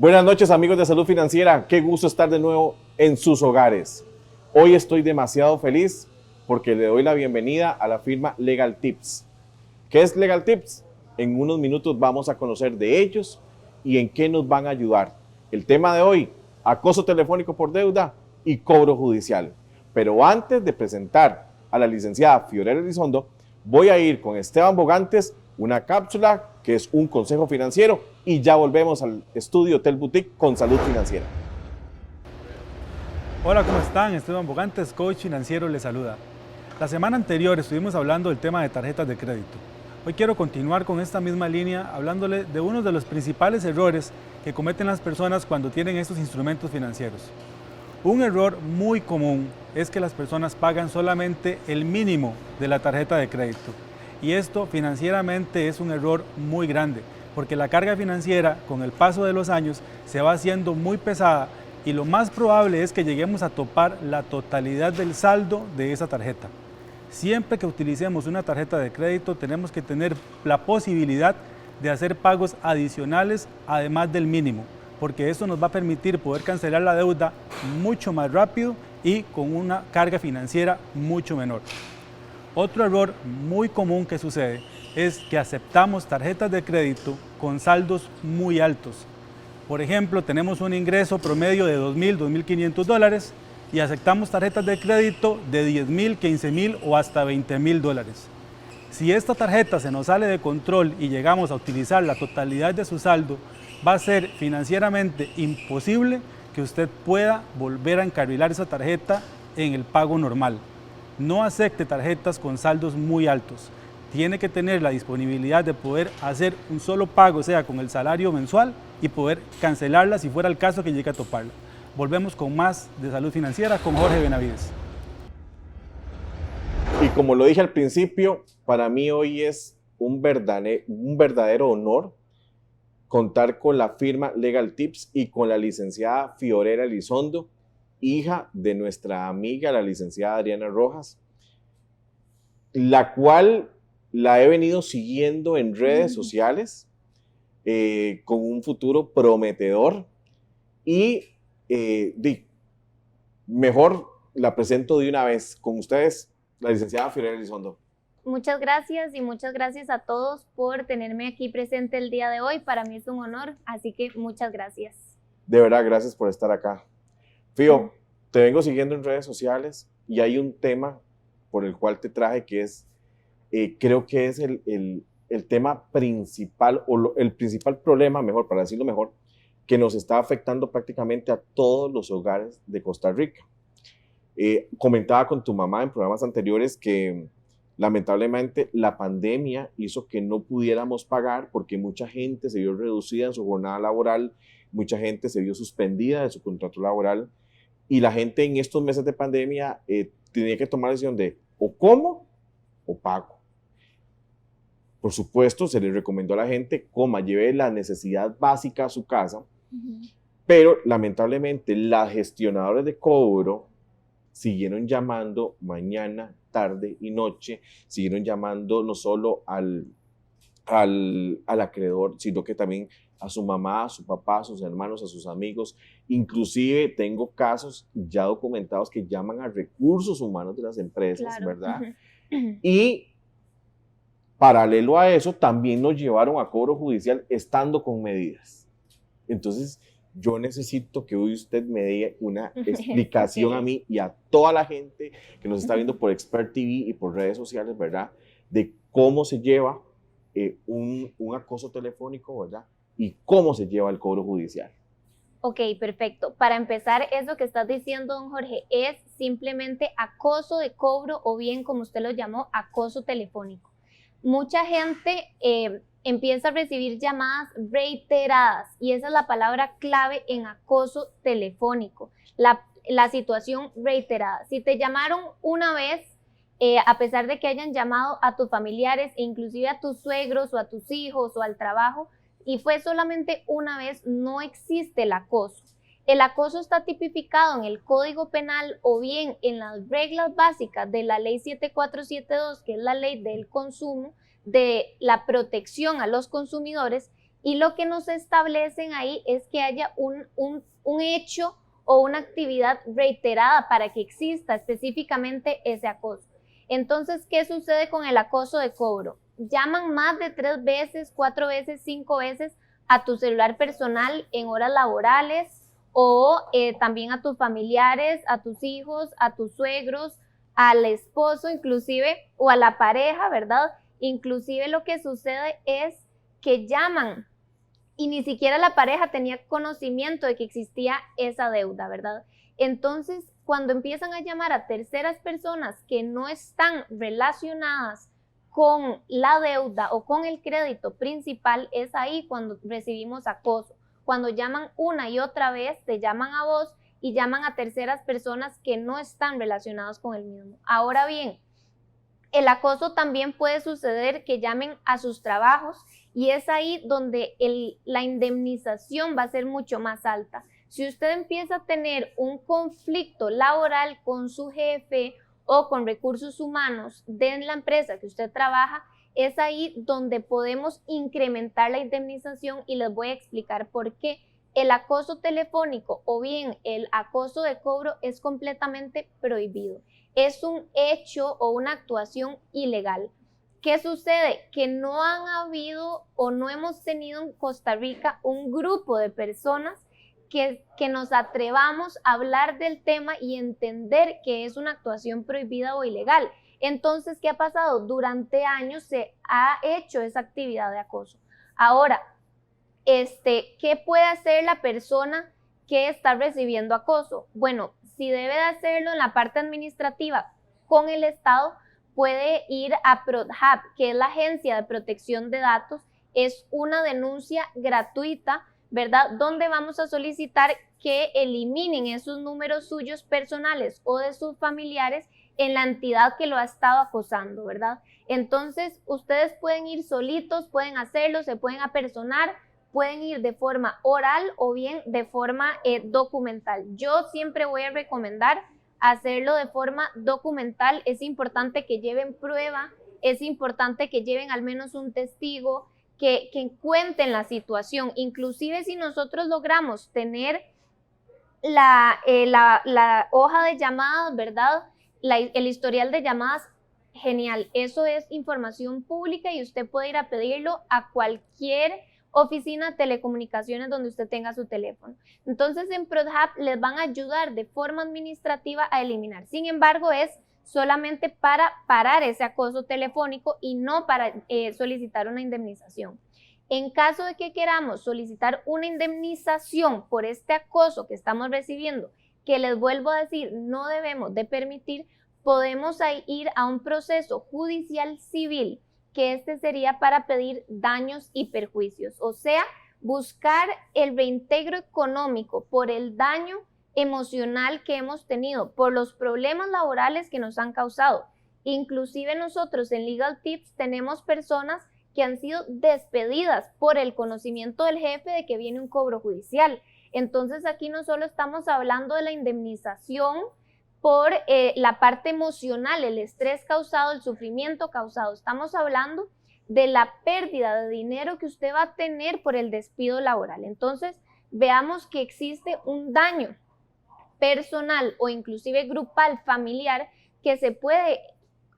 Buenas noches, amigos de Salud Financiera. Qué gusto estar de nuevo en sus hogares. Hoy estoy demasiado feliz porque le doy la bienvenida a la firma Legal Tips. ¿Qué es Legal Tips? En unos minutos vamos a conocer de ellos y en qué nos van a ayudar. El tema de hoy, acoso telefónico por deuda y cobro judicial. Pero antes de presentar a la licenciada Fiorella Elizondo, voy a ir con Esteban Bogantes, una cápsula que es un consejo financiero, y ya volvemos al estudio Hotel Boutique con Salud Financiera. Hola, ¿cómo están? Esteban Bogantes, coach financiero, les saluda. La semana anterior estuvimos hablando del tema de tarjetas de crédito. Hoy quiero continuar con esta misma línea hablándole de uno de los principales errores que cometen las personas cuando tienen estos instrumentos financieros. Un error muy común es que las personas pagan solamente el mínimo de la tarjeta de crédito. Y esto financieramente es un error muy grande, porque la carga financiera con el paso de los años se va haciendo muy pesada y lo más probable es que lleguemos a topar la totalidad del saldo de esa tarjeta. Siempre que utilicemos una tarjeta de crédito tenemos que tener la posibilidad de hacer pagos adicionales además del mínimo, porque eso nos va a permitir poder cancelar la deuda mucho más rápido y con una carga financiera mucho menor. Otro error muy común que sucede es que aceptamos tarjetas de crédito con saldos muy altos. Por ejemplo, tenemos un ingreso promedio de $2,000, $2,500 y aceptamos tarjetas de crédito de $10,000, $15,000 o hasta $20,000. Si esta tarjeta se nos sale de control y llegamos a utilizar la totalidad de su saldo, va a ser financieramente imposible que usted pueda volver a encarrilar esa tarjeta en el pago normal. No acepte tarjetas con saldos muy altos. Tiene que tener la disponibilidad de poder hacer un solo pago, o sea, con el salario mensual, y poder cancelarla si fuera el caso que llegue a toparla. Volvemos con más de Salud Financiera con Jorge Benavides. Y como lo dije al principio, para mí hoy es un verdadero honor contar con la firma Legal Tips y con la licenciada Fiorella Elizondo, hija de nuestra amiga, la licenciada Adriana Rojas, la cual la he venido siguiendo en redes sociales con un futuro prometedor y mejor la presento de una vez con ustedes, la licenciada Fiorella Elizondo. Muchas gracias y muchas gracias a todos por tenerme aquí presente el día de hoy. Para mí es un honor, así que muchas gracias. De verdad, gracias por estar acá. Fío, te vengo siguiendo en redes sociales y hay un tema por el cual te traje que es, creo que es el tema principal o el principal problema, mejor, para decirlo mejor, que nos está afectando prácticamente a todos los hogares de Costa Rica. Comentaba con tu mamá en programas anteriores que lamentablemente la pandemia hizo que no pudiéramos pagar porque mucha gente se vio reducida en su jornada laboral, mucha gente se vio suspendida de su contrato laboral y la gente en estos meses de pandemia tenía que tomar la decisión de o como o pago. Por supuesto, se le recomendó a la gente coma, lleve la necesidad básica a su casa, pero lamentablemente las gestionadoras de cobro siguieron llamando mañana, tarde y noche, siguieron llamando no solo al acreedor, sino que también a su mamá, a su papá, a sus hermanos, a sus amigos. Inclusive tengo casos ya documentados que llaman a recursos humanos de las empresas, claro, ¿verdad? Y paralelo a eso, también nos llevaron a cobro judicial estando con medidas. Entonces, yo necesito que hoy usted me dé una explicación a mí y a toda la gente que nos está viendo por Expert TV y por redes sociales, ¿verdad? De cómo se lleva un acoso telefónico, ¿verdad? Y cómo se lleva el cobro judicial. Ok, perfecto. Para empezar, eso que estás diciendo, don Jorge, es simplemente acoso de cobro o bien, como usted lo llamó, acoso telefónico. Mucha gente empieza a recibir llamadas reiteradas y esa es la palabra clave en acoso telefónico, la situación reiterada. Si te llamaron una vez, a pesar de que hayan llamado a tus familiares e inclusive a tus suegros o a tus hijos o al trabajo, y fue solamente una vez, no existe el acoso. El acoso está tipificado en el Código Penal o bien en las reglas básicas de la Ley 7472, que es la ley del consumo, de la protección a los consumidores, Y lo que nos establecen ahí es que haya un hecho o una actividad reiterada para que exista específicamente ese acoso. Entonces, ¿qué sucede con el acoso de cobro? Llaman más de 3 veces, 4 veces, 5 veces a tu celular personal en horas laborales o también a tus familiares, a tus hijos, a tus suegros, al esposo inclusive o a la pareja, ¿verdad? Inclusive lo que sucede es que llaman y ni siquiera la pareja tenía conocimiento de que existía esa deuda, ¿verdad? Entonces, cuando empiezan a llamar a terceras personas que no están relacionadas con la deuda o con el crédito principal, es ahí cuando recibimos acoso. Cuando llaman una y otra vez, te llaman a vos y llaman a terceras personas que no están relacionadas con el mismo. Ahora bien, el acoso también puede suceder que llamen a sus trabajos y es ahí donde la indemnización va a ser mucho más alta. Si usted empieza a tener un conflicto laboral con su jefe o con recursos humanos de la empresa que usted trabaja, es ahí donde podemos incrementar la indemnización y les voy a explicar por qué. El acoso telefónico o bien el acoso de cobro es completamente prohibido. Es un hecho o una actuación ilegal. ¿Qué sucede? Que no han habido o no hemos tenido en Costa Rica un grupo de personas que nos atrevamos a hablar del tema y entender que es una actuación prohibida o ilegal. Entonces, ¿qué ha pasado? Durante años se ha hecho esa actividad de acoso. Ahora, ¿qué puede hacer la persona que está recibiendo acoso? Bueno, si debe de hacerlo en la parte administrativa con el Estado, puede ir a ProdHab, que es la Agencia de Protección de Datos. Es una denuncia gratuita, ¿verdad? Donde vamos a solicitar que eliminen esos números suyos personales o de sus familiares en la entidad que lo ha estado acosando, ¿verdad? Entonces, ustedes pueden ir solitos, pueden hacerlo, se pueden apersonar, pueden ir de forma oral o bien de forma documental. Yo siempre voy a recomendar hacerlo de forma documental. Es importante que lleven prueba, es importante que lleven al menos un testigo, que cuenten la situación. Inclusive si nosotros logramos tener la hoja de llamadas, ¿verdad? El historial de llamadas, genial. Eso es información pública y usted puede ir a pedirlo a cualquier oficina de telecomunicaciones donde usted tenga su teléfono. Entonces en ProdHab les van a ayudar de forma administrativa a eliminar. Sin embargo, es solamente para parar ese acoso telefónico y no para solicitar una indemnización. En caso de que queramos solicitar una indemnización por este acoso que estamos recibiendo, que les vuelvo a decir, no debemos de permitir, podemos ir a un proceso judicial civil, que sería para pedir daños y perjuicios, o sea, buscar el reintegro económico por el daño emocional que hemos tenido, por los problemas laborales que nos han causado. Inclusive nosotros en Legal Tips tenemos personas que han sido despedidas por el conocimiento del jefe de que viene un cobro judicial. Entonces aquí no solo estamos hablando de la indemnización por la parte emocional, el estrés causado, el sufrimiento causado. Estamos hablando de la pérdida de dinero que usted va a tener por el despido laboral. Entonces, veamos que existe un daño personal o inclusive grupal, familiar, que se puede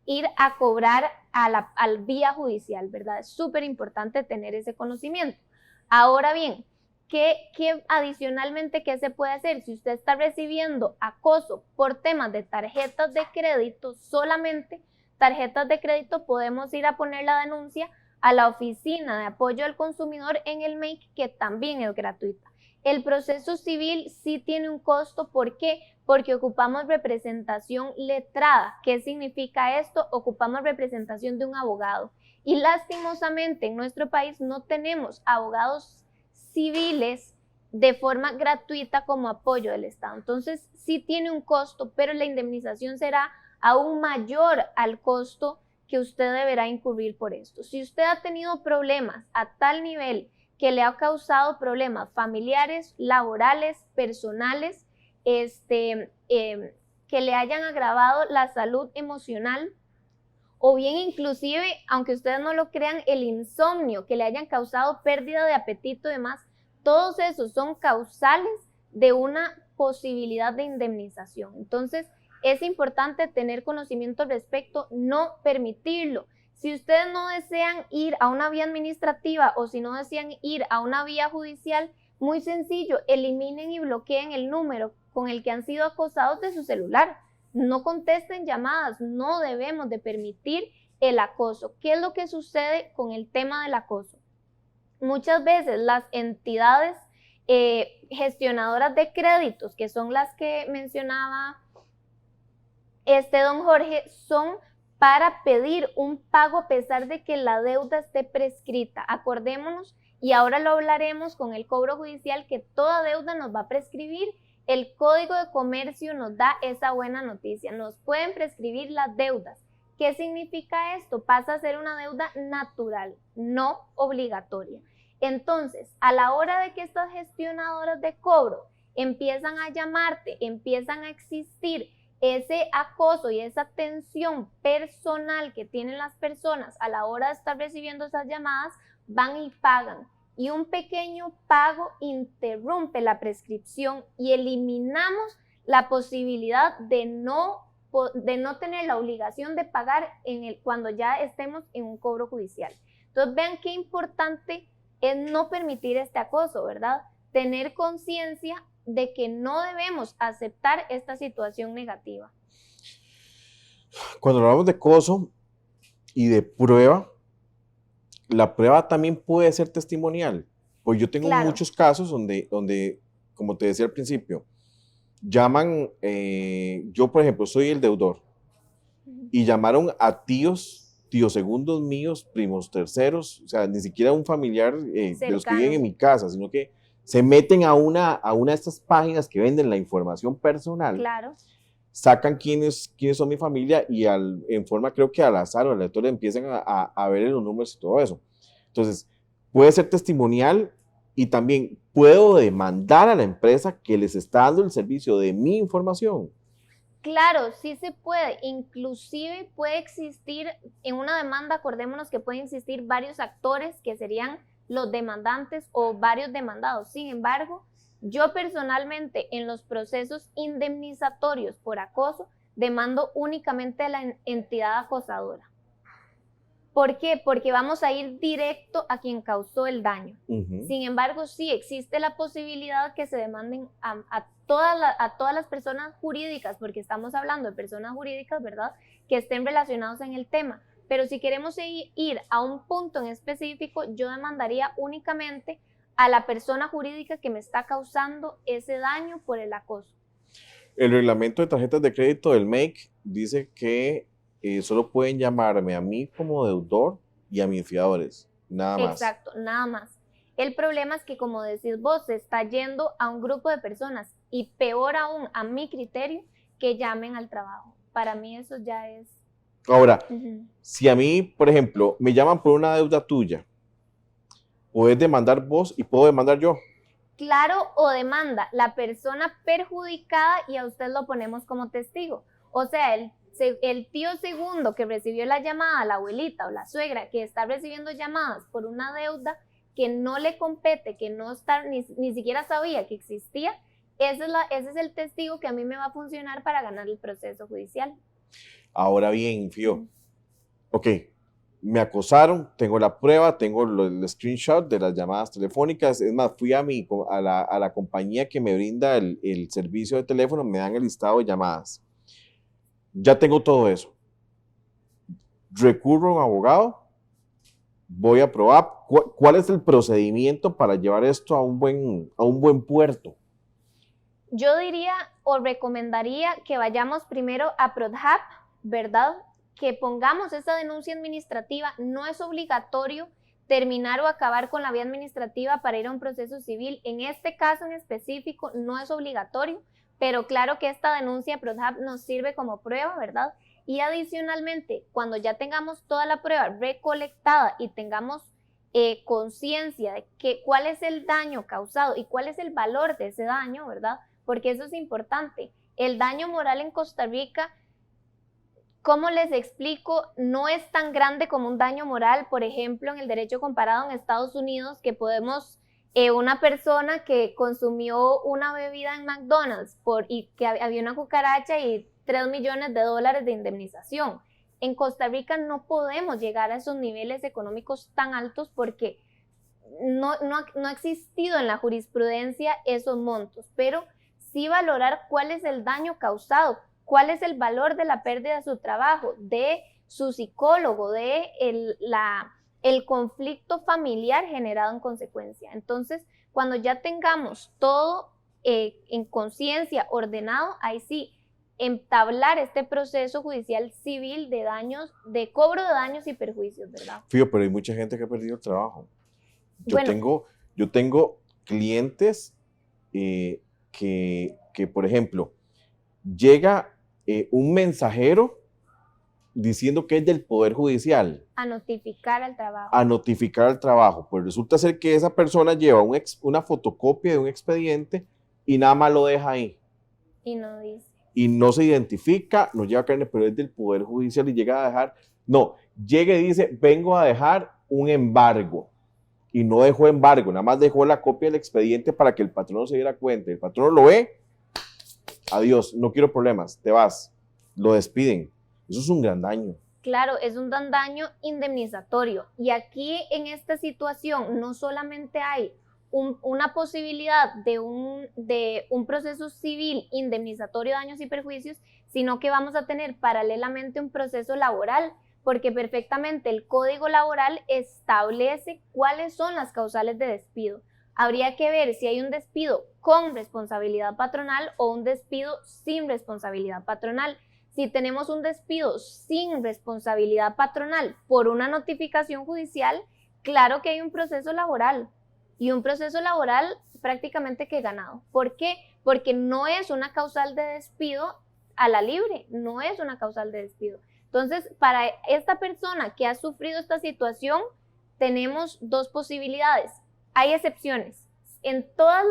ir a cobrar al vía judicial, ¿verdad? Es súper importante tener ese conocimiento. Ahora bien, ¿Qué adicionalmente qué se puede hacer? Si usted está recibiendo acoso por temas de tarjetas de crédito, solamente tarjetas de crédito, podemos ir a poner la denuncia a la Oficina de Apoyo al Consumidor en el MEIC, que también es gratuita. El proceso civil sí tiene un costo. ¿Por qué? Porque ocupamos representación letrada. ¿Qué significa esto? Ocupamos representación de un abogado. Y lastimosamente en nuestro país no tenemos abogados civiles de forma gratuita como apoyo del Estado. Entonces sí tiene un costo, pero la indemnización será aún mayor al costo que usted deberá incurrir por esto. Si usted ha tenido problemas a tal nivel que le ha causado problemas familiares, laborales, personales, que le hayan agravado la salud emocional o bien inclusive, aunque ustedes no lo crean, el insomnio, que le hayan causado pérdida de apetito y demás, todos esos son causales de una posibilidad de indemnización. Entonces, es importante tener conocimiento al respecto, no permitirlo. Si ustedes no desean ir a una vía administrativa o si no desean ir a una vía judicial, muy sencillo, eliminen y bloqueen el número con el que han sido acosados de su celular. No contesten llamadas, no debemos de permitir el acoso. ¿Qué es lo que sucede con el tema del acoso? Muchas veces las entidades gestionadoras de créditos, que son las que mencionaba don Jorge, son para pedir un pago a pesar de que la deuda esté prescrita. Acordémonos, y ahora lo hablaremos con el cobro judicial, que toda deuda nos va a prescribir. El Código de Comercio nos da esa buena noticia, nos pueden prescribir las deudas. ¿Qué significa esto? Pasa a ser una deuda natural, no obligatoria. Entonces, a la hora de que estas gestionadoras de cobro empiezan a llamarte, empiezan a existir ese acoso y esa tensión personal que tienen las personas a la hora de estar recibiendo esas llamadas, van y pagan. Y un pequeño pago interrumpe la prescripción y eliminamos la posibilidad de no tener la obligación de pagar cuando ya estemos en un cobro judicial. Entonces vean qué importante es no permitir este acoso, ¿verdad? Tener conciencia de que no debemos aceptar esta situación negativa. Cuando hablamos de acoso y de prueba, la prueba también puede ser testimonial. Pues yo tengo muchos casos donde, como te decía al principio, llaman, yo por ejemplo soy el deudor, y llamaron a tíos segundos míos, primos terceros, o sea, ni siquiera un familiar de los que viven en mi casa, sino que se meten a una de estas páginas que venden la información personal, sacan quiénes son mi familia y en forma creo que al azar o aleatorio empiezan a ver los números y todo eso. Entonces, puede ser testimonial y también puedo demandar a la empresa que les está dando el servicio de mi información. Claro, sí se puede, inclusive puede existir en una demanda, acordémonos que pueden existir varios actores que serían los demandantes o varios demandados. Sin embargo, yo personalmente en los procesos indemnizatorios por acoso demando únicamente a la entidad acosadora. ¿Por qué? Porque vamos a ir directo a quien causó el daño. Sin embargo, sí existe la posibilidad que se demanden a todas las personas jurídicas, porque estamos hablando de personas jurídicas, ¿verdad?, que estén relacionados en el tema. Pero si queremos ir a un punto en específico, yo demandaría únicamente a la persona jurídica que me está causando ese daño por el acoso. El reglamento de tarjetas de crédito del MEC dice que solo pueden llamarme a mí como deudor y a mis fiadores, nada más. Exacto, nada más. El problema es que, como decís vos, se está yendo a un grupo de personas y peor aún, a mi criterio, que llamen al trabajo. Para mí eso ya es... Ahora, si a mí, por ejemplo, me llaman por una deuda tuya, ¿puedes demandar vos y puedo demandar yo? Claro, o demanda la persona perjudicada y a usted lo ponemos como testigo. O sea, el tío segundo que recibió la llamada, la abuelita o la suegra que está recibiendo llamadas por una deuda que no le compete, que no está, ni siquiera sabía que existía, ese es el testigo que a mí me va a funcionar para ganar el proceso judicial. Ahora bien, Fío, ok, me acosaron, tengo la prueba, tengo el screenshot de las llamadas telefónicas, es más, fui a la compañía que me brinda el servicio de teléfono, me dan el listado de llamadas. Ya tengo todo eso. Recurro a un abogado, voy a probar. ¿Cuál es el procedimiento para llevar esto a un buen puerto? Yo diría o recomendaría que vayamos primero a ProdHab, ¿verdad? Que pongamos esa denuncia administrativa. No es obligatorio terminar o acabar con la vía administrativa para ir a un proceso civil. En este caso en específico no es obligatorio, pero claro que esta denuncia ProdHab nos sirve como prueba, ¿verdad? Y adicionalmente, cuando ya tengamos toda la prueba recolectada y tengamos conciencia de cuál es el daño causado y cuál es el valor de ese daño, ¿verdad? Porque eso es importante. El daño moral en Costa Rica, ¿Cómo les explico? No es tan grande como un daño moral, por ejemplo, en el derecho comparado en Estados Unidos, que podemos, una persona que consumió una bebida en McDonald's y que había una cucaracha y $3 millones de indemnización. En Costa Rica no podemos llegar a esos niveles económicos tan altos porque no ha existido en la jurisprudencia esos montos, pero sí valorar cuál es el daño causado, cuál es el valor de la pérdida de su trabajo, de su psicólogo, de el conflicto familiar generado en consecuencia. Entonces, cuando ya tengamos todo en conciencia, ordenado, ahí sí, entablar este proceso judicial civil de daños, de cobro de daños y perjuicios, ¿verdad? Fío, pero hay mucha gente que ha perdido el trabajo. Yo Bueno, tengo clientes que, por ejemplo, llega un mensajero diciendo que es del Poder Judicial a notificar al trabajo. a notificar el trabajo. Pues resulta ser que esa persona lleva una fotocopia de un expediente y nada más lo deja ahí. Y no dice. Y no se identifica, no lleva carne, pero es del Poder Judicial y llega a dejar, no, llega y dice, vengo a dejar un embargo. Y no dejó embargo, nada más dejó la copia del expediente para que el patrono se diera cuenta. El patrono lo ve, adiós, no quiero problemas, te vas, lo despiden. Eso es un gran daño. Claro, es un daño indemnizatorio. Y aquí en esta situación no solamente hay una posibilidad de un proceso civil indemnizatorio de daños y perjuicios, sino que vamos a tener paralelamente un proceso laboral, porque perfectamente el Código Laboral establece cuáles son las causales de despido. Habría que ver si hay un despido con responsabilidad patronal o un despido sin responsabilidad patronal. Si tenemos un despido sin responsabilidad patronal por una notificación judicial, claro que hay un proceso laboral, y un proceso laboral prácticamente que ganado. ¿Por qué? Porque no es una causal de despido a la libre, no es una causal de despido. Entonces, para esta persona que ha sufrido esta situación, tenemos dos posibilidades. Hay excepciones. En todas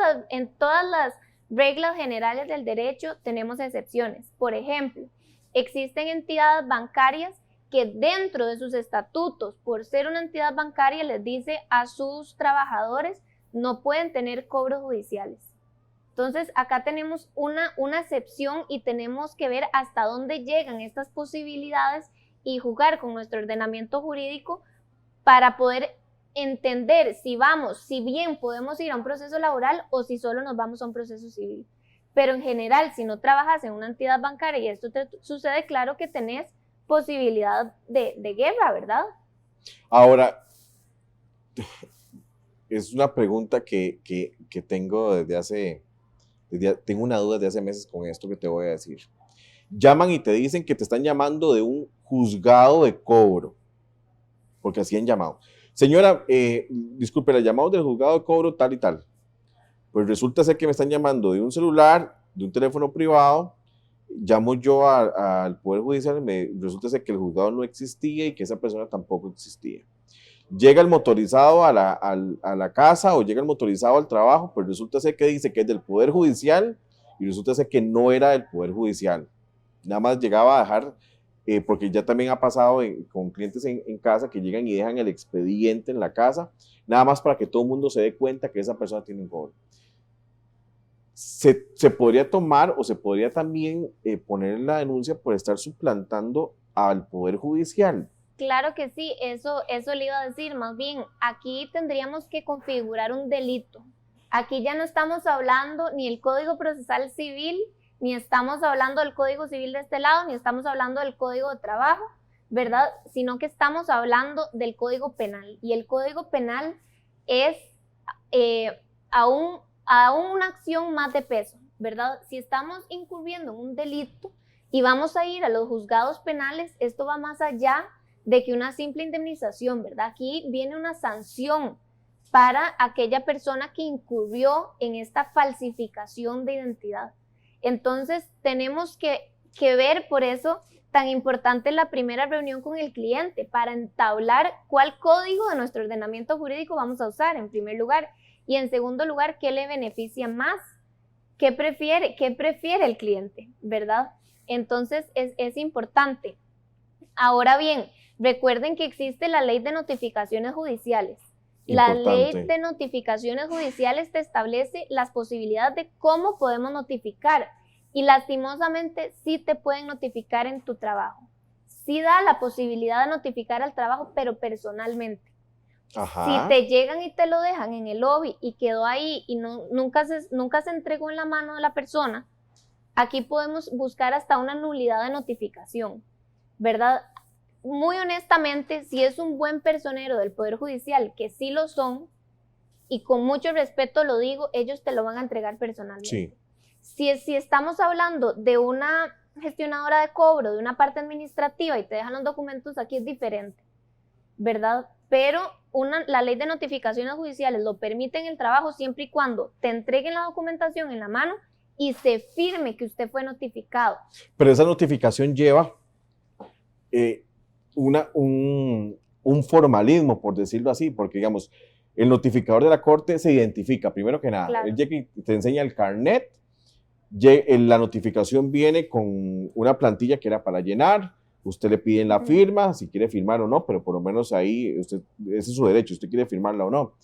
las reglas generales del derecho tenemos excepciones. Por ejemplo, existen entidades bancarias que dentro de sus estatutos, por ser una entidad bancaria, les dice a sus trabajadores no pueden tener cobros judiciales. Entonces, acá tenemos una excepción y tenemos que ver hasta dónde llegan estas posibilidades y jugar con nuestro ordenamiento jurídico para poder entender si bien podemos ir a un proceso laboral o si solo nos vamos a un proceso civil. Pero en general, si no trabajas en una entidad bancaria y esto te sucede, claro que tenés posibilidad de guerra, ¿verdad? Ahora, es una pregunta que tengo tengo una duda desde hace meses con esto que te voy a decir. Llaman y te dicen que te están llamando de un juzgado de cobro, porque así han llamado. Señora, disculpe, la llamamos del juzgado de cobro tal y tal. Pues resulta ser que me están llamando de un celular, de un teléfono privado. Llamo yo al Poder Judicial y resulta ser que el juzgado no existía y que esa persona tampoco existía. Llega el motorizado a la casa o llega el motorizado al trabajo, pues resulta ser que dice que es del Poder Judicial y resulta ser que no era del Poder Judicial. Nada más llegaba a dejar, porque ya también ha pasado con clientes en casa que llegan y dejan el expediente en la casa, nada más para que todo el mundo se dé cuenta que esa persona tiene un cobro. Se podría tomar o se podría también poner en la denuncia por estar suplantando al Poder Judicial. Claro que sí, eso le iba a decir. Más bien, aquí tendríamos que configurar un delito. Aquí ya no estamos hablando ni el Código Procesal Civil, ni estamos hablando del Código Civil de este lado, ni estamos hablando del Código de Trabajo, ¿verdad? Sino que estamos hablando del Código Penal. Y el Código Penal es aún una acción más de peso, ¿verdad? Si estamos incurriendo en un delito y vamos a ir a los juzgados penales, esto va más allá de que una simple indemnización, ¿verdad? Aquí viene una sanción para aquella persona que incurrió en esta falsificación de identidad. Entonces, tenemos que ver, por eso, tan importante la primera reunión con el cliente, para entablar cuál código de nuestro ordenamiento jurídico vamos a usar, en primer lugar. Y en segundo lugar, ¿qué le beneficia más? ¿Qué prefiere el cliente, verdad? Entonces, es importante. Ahora bien, recuerden que existe la ley de notificaciones judiciales. La ley de notificaciones judiciales te establece las posibilidades de cómo podemos notificar y lastimosamente sí te pueden notificar en tu trabajo. Sí da la posibilidad de notificar al trabajo, pero personalmente. Ajá. Si te llegan y te lo dejan en el lobby y quedó ahí y nunca se entregó en la mano de la persona, aquí podemos buscar hasta una nulidad de notificación, ¿verdad? Muy honestamente, si es un buen personero del Poder Judicial, que sí lo son, y con mucho respeto lo digo, ellos te lo van a entregar personalmente. Sí. Si estamos hablando de una gestionadora de cobro, de una parte administrativa y te dejan los documentos, aquí es diferente, ¿verdad? Pero la ley de notificaciones judiciales lo permite en el trabajo siempre y cuando te entreguen la documentación en la mano y se firme que usted fue notificado. Pero esa notificación lleva un formalismo, por decirlo así, porque digamos, el notificador de la corte se identifica, primero que nada, Claro. Él llega y te enseña el carnet, la notificación viene con una plantilla que era para llenar, usted le pide la firma, si quiere firmar o no, pero por lo menos ahí, ese es su derecho, usted quiere firmarla o no.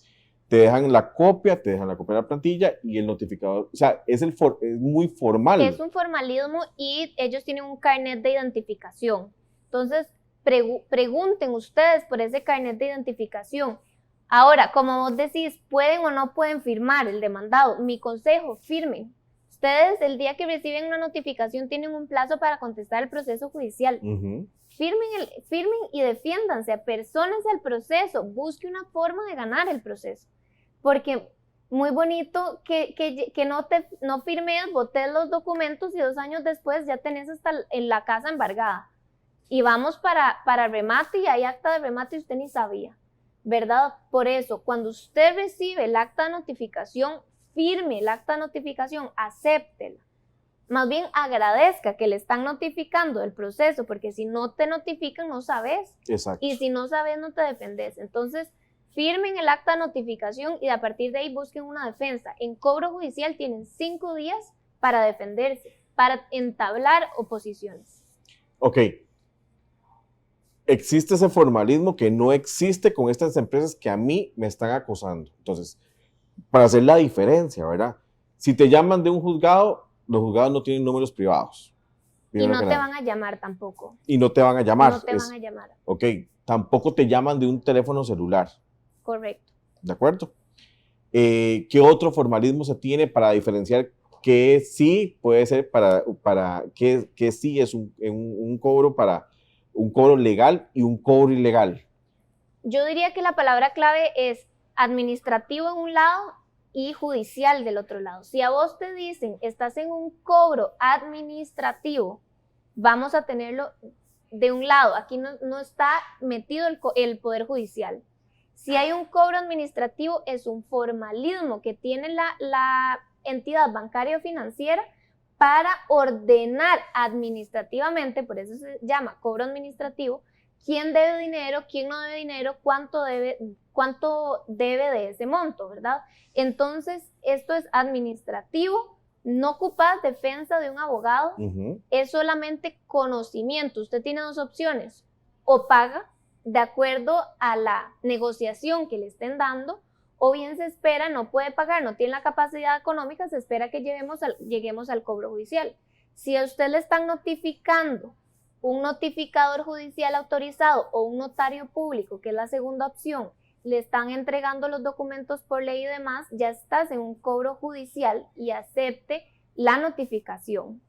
Te dejan la copia de la plantilla y el notificador, o sea, es muy formal. Es un formalismo y ellos tienen un carnet de identificación. Entonces, pregunten ustedes por ese carnet de identificación. Ahora, como vos decís, ¿pueden o no pueden firmar el demandado? Mi consejo, firmen. Ustedes el día que reciben una notificación tienen un plazo para contestar el proceso judicial. Firmen y defiéndanse, apersónense al proceso, busque una forma de ganar el proceso. Porque muy bonito que no firmes, botes los documentos y 2 años después ya tenés hasta en la casa embargada. Y vamos para remate y hay acta de remate y usted ni sabía, ¿verdad? Por eso, cuando usted recibe el acta de notificación, firme el acta de notificación, acéptela. Más bien agradezca que le están notificando el proceso, porque si no te notifican no sabes. Exacto. Y si no sabes no te defendes. Entonces, firmen el acta de notificación y a partir de ahí busquen una defensa. En cobro judicial tienen 5 días para defenderse, para entablar oposiciones. Ok. Existe ese formalismo que no existe con estas empresas que a mí me están acosando. Entonces, para hacer la diferencia, ¿verdad? Si te llaman de un juzgado, los juzgados no tienen números privados. Y no te van a llamar tampoco. Y no te van a llamar. No te van a llamar. Ok, tampoco te llaman de un teléfono celular. Correcto. ¿De acuerdo? ¿Qué otro formalismo se tiene para diferenciar que sí puede ser que sí es un cobro para un cobro legal y un cobro ilegal? Yo diría que la palabra clave es administrativo en un lado y judicial del otro lado. Si a vos te dicen estás en un cobro administrativo, vamos a tenerlo de un lado. Aquí no está metido el Poder Judicial. Si hay un cobro administrativo, es un formalismo que tiene la entidad bancaria o financiera para ordenar administrativamente, por eso se llama cobro administrativo, quién debe dinero, quién no debe dinero, cuánto debe de ese monto, ¿verdad? Entonces, esto es administrativo, no ocupas defensa de un abogado, es solamente conocimiento. Usted tiene 2 opciones, o paga de acuerdo a la negociación que le estén dando, o bien se espera, no puede pagar, no tiene la capacidad económica, se espera que lleguemos al cobro judicial. Si a usted le están notificando un notificador judicial autorizado o un notario público, que es la segunda opción, le están entregando los documentos por ley y demás, ya estás en un cobro judicial y acepte la notificación,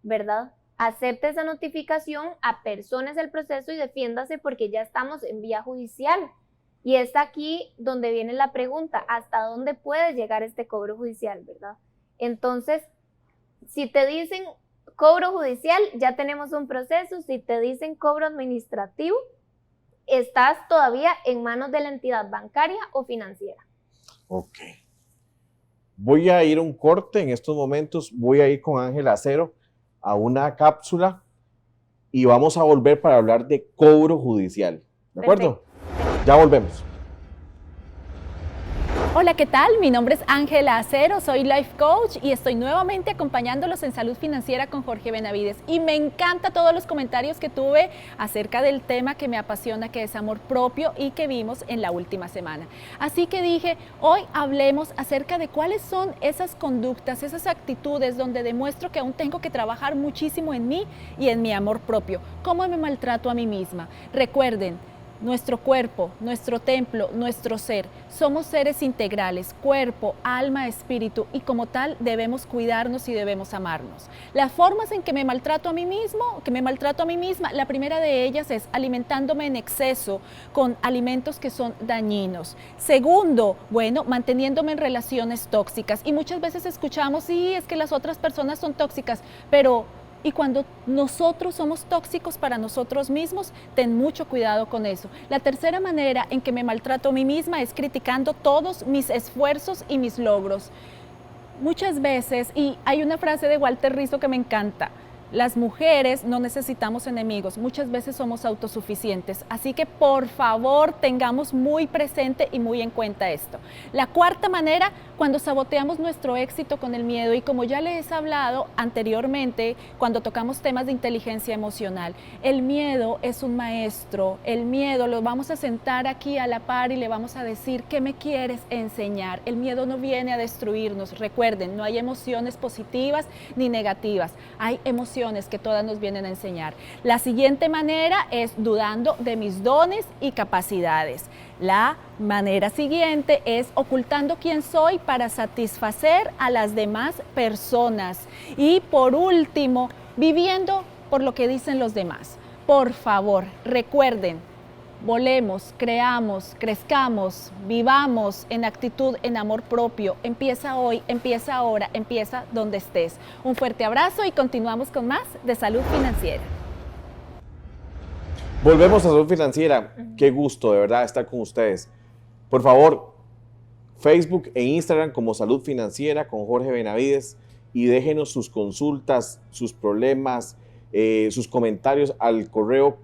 ¿verdad? Acepte esa notificación, apersónese el proceso y defiéndase porque ya estamos en vía judicial. Y es aquí donde viene la pregunta, ¿hasta dónde puede llegar este cobro judicial, verdad? Entonces, si te dicen cobro judicial, ya tenemos un proceso. Si te dicen cobro administrativo, estás todavía en manos de la entidad bancaria o financiera. Ok. Voy a ir a un corte en estos momentos. Voy a ir con Ángela Acero a una cápsula y vamos a volver para hablar de cobro judicial. ¿De acuerdo? Perfecto. Ya volvemos. Hola, ¿qué tal? Mi nombre es Ángela Acero, soy Life Coach y estoy nuevamente acompañándolos en Salud Financiera con Jorge Benavides. Y me encanta todos los comentarios que tuve acerca del tema que me apasiona, que es amor propio y que vimos en la última semana. Así que dije, hoy hablemos acerca de cuáles son esas conductas, esas actitudes donde demuestro que aún tengo que trabajar muchísimo en mí y en mi amor propio. ¿Cómo me maltrato a mí misma? Recuerden, nuestro cuerpo, nuestro templo, nuestro ser, somos seres integrales, cuerpo, alma, espíritu, y como tal debemos cuidarnos y debemos amarnos. Las formas en que me maltrato a mí mismo, la primera de ellas es alimentándome en exceso con alimentos que son dañinos. Segundo, bueno, manteniéndome en relaciones tóxicas, y muchas veces escuchamos, sí, es que las otras personas son tóxicas, pero y cuando nosotros somos tóxicos para nosotros mismos, ten mucho cuidado con eso. La tercera manera en que me maltrato a mí misma es criticando todos mis esfuerzos y mis logros. Muchas veces, y hay una frase de Walter Rizzo que me encanta, las mujeres no necesitamos enemigos, muchas veces somos autosuficientes, así que por favor tengamos muy presente y muy en cuenta esto. La cuarta manera, cuando saboteamos nuestro éxito con el miedo, y como ya les he hablado anteriormente cuando tocamos temas de inteligencia emocional, el miedo es un maestro, el miedo lo vamos a sentar aquí a la par y le vamos a decir, ¿qué me quieres enseñar? El miedo no viene a destruirnos, recuerden, no hay emociones positivas ni negativas, hay emociones que todas nos vienen a enseñar. La siguiente manera es dudando de mis dones y capacidades. La manera siguiente es ocultando quién soy para satisfacer a las demás personas. Y por último, viviendo por lo que dicen los demás. Por favor, recuerden, volemos, creamos, crezcamos, vivamos en actitud, en amor propio. Empieza hoy, empieza ahora, empieza donde estés. Un fuerte abrazo y continuamos con más de Salud Financiera. Volvemos a Salud Financiera. Qué gusto, de verdad, estar con ustedes. Por favor, Facebook e Instagram como Salud Financiera con Jorge Benavides, y déjenos sus consultas, sus problemas, sus comentarios al correo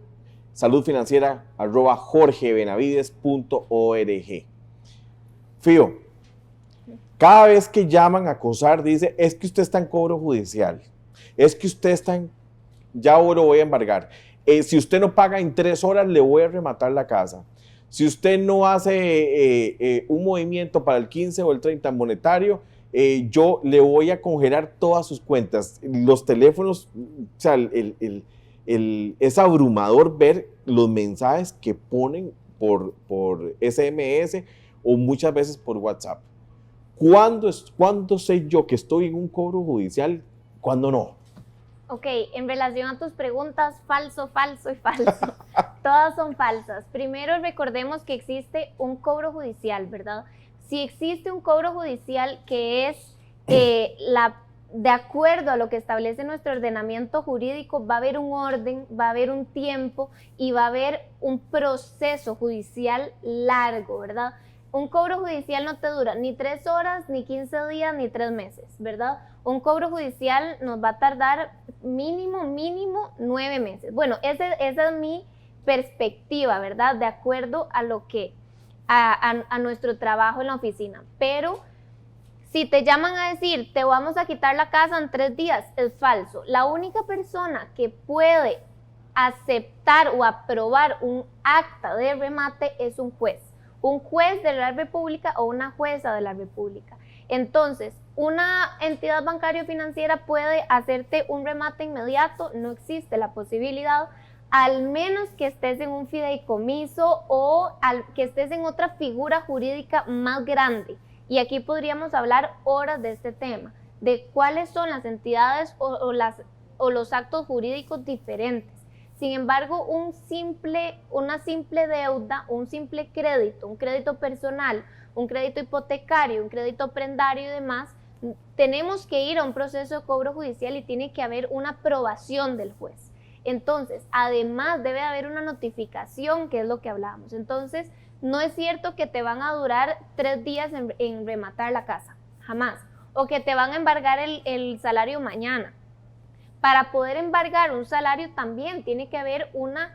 saludfinanciera@jorgebenavides.org. Fío, cada vez que llaman a acosar, dice, es que usted está en cobro judicial, es que usted está en, ya ahora voy a embargar, si usted no paga en 3 horas, le voy a rematar la casa. Si usted no hace un movimiento para el 15 o el 30 monetario, yo le voy a congelar todas sus cuentas. Los teléfonos, o sea, es abrumador ver los mensajes que ponen por SMS o muchas veces por WhatsApp. ¿Cuándo sé yo que estoy en un cobro judicial? ¿Cuándo no? Ok, en relación a tus preguntas, falso, falso y falso. Todas son falsas. Primero recordemos que existe un cobro judicial, ¿verdad? Si existe un cobro judicial que es de acuerdo a lo que establece nuestro ordenamiento jurídico, va a haber un orden, va a haber un tiempo y va a haber un proceso judicial largo, ¿verdad? Un cobro judicial no te dura ni 3 horas, ni 15 días, ni 3 meses, ¿verdad? Un cobro judicial nos va a tardar mínimo 9 meses. Bueno, esa es mi perspectiva, ¿verdad? De acuerdo a lo que, a nuestro trabajo en la oficina. Pero si te llaman a decir, te vamos a quitar la casa en 3 días, es falso. La única persona que puede aceptar o aprobar un acta de remate es un juez de la República o una jueza de la República. Entonces, una entidad bancaria o financiera puede hacerte un remate inmediato, no existe la posibilidad, al menos que estés en un fideicomiso o que estés en otra figura jurídica más grande. Y aquí podríamos hablar horas de este tema, de cuáles son las entidades o los actos jurídicos diferentes. Sin embargo, una simple deuda, un simple crédito, un crédito personal, un crédito hipotecario, un crédito prendario y demás, tenemos que ir a un proceso de cobro judicial y tiene que haber una aprobación del juez. Entonces, además debe haber una notificación, que es lo que hablábamos. Entonces, no es cierto que te van a durar 3 días en rematar la casa, jamás. O que te van a embargar el salario mañana. Para poder embargar un salario también tiene que haber una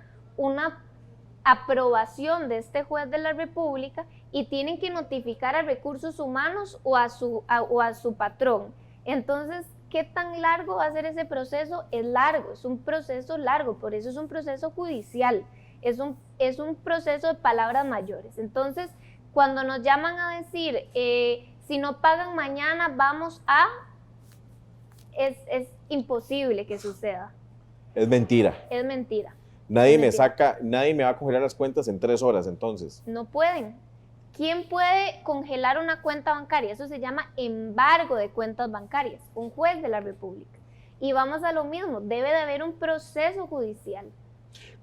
aprobación de este juez de la República y tienen que notificar a Recursos Humanos o a su patrón. Entonces, ¿qué tan largo va a ser ese proceso? Es largo, es un proceso largo, por eso es un proceso judicial, es un proceso de palabras mayores. Entonces, cuando nos llaman a decir, si no pagan mañana, vamos a... Es imposible que suceda. Es mentira. Es mentira. Nadie me va a congelar las cuentas en 3 horas, entonces. No pueden. ¿Quién puede congelar una cuenta bancaria? Eso se llama embargo de cuentas bancarias, un juez de la República. Y vamos a lo mismo, debe de haber un proceso judicial.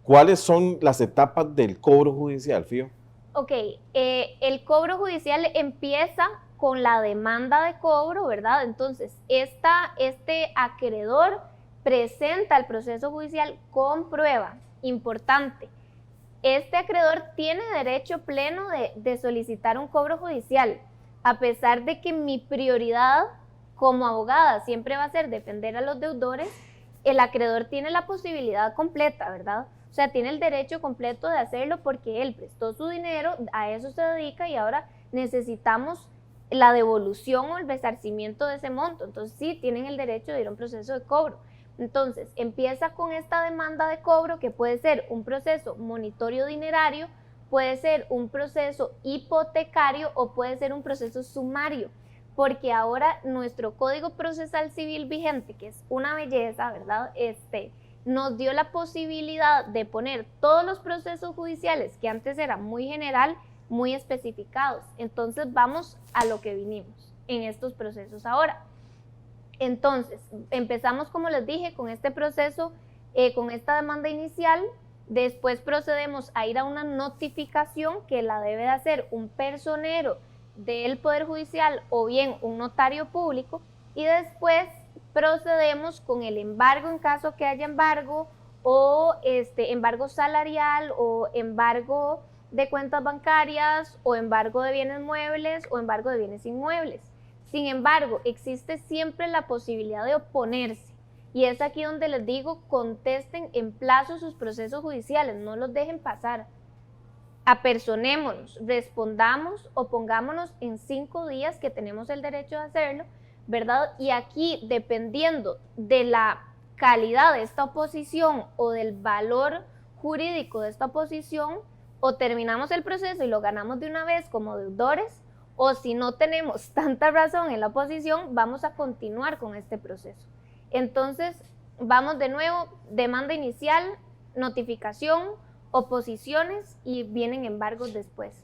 ¿Cuáles son las etapas del cobro judicial, Fío? Ok, el cobro judicial empieza con la demanda de cobro, ¿verdad? Entonces, este acreedor presenta el proceso judicial con prueba. Importante, este acreedor tiene derecho pleno de solicitar un cobro judicial, a pesar de que mi prioridad como abogada siempre va a ser defender a los deudores. El acreedor tiene la posibilidad completa, ¿verdad? O sea, tiene el derecho completo de hacerlo porque él prestó su dinero, a eso se dedica y ahora necesitamos la devolución o el resarcimiento de ese monto. Entonces sí, tienen el derecho de ir a un proceso de cobro. Entonces, empieza con esta demanda de cobro que puede ser un proceso monitorio dinerario, puede ser un proceso hipotecario o puede ser un proceso sumario, porque ahora nuestro Código Procesal Civil vigente, que es una belleza, ¿verdad? Nos dio la posibilidad de poner todos los procesos judiciales que antes era muy general, muy especificados. Entonces, vamos a lo que vinimos en estos procesos ahora. Entonces, empezamos, como les dije, con este proceso, con esta demanda inicial, después procedemos a ir a una notificación que la debe de hacer un personero del Poder Judicial o bien un notario público, y después procedemos con el embargo en caso que haya embargo, o embargo salarial, o embargo de cuentas bancarias, o embargo de bienes muebles, o embargo de bienes inmuebles. Sin embargo, existe siempre la posibilidad de oponerse y es aquí donde les digo, contesten en plazo sus procesos judiciales, no los dejen pasar. Apersonémonos, respondamos, opongámonos en 5 días que tenemos el derecho de hacerlo, ¿verdad? Y aquí, dependiendo de la calidad de esta oposición o del valor jurídico de esta oposición, o terminamos el proceso y lo ganamos de una vez como deudores, o si no tenemos tanta razón en la oposición, vamos a continuar con este proceso. Entonces, vamos de nuevo, demanda inicial, notificación, oposiciones y vienen embargos después.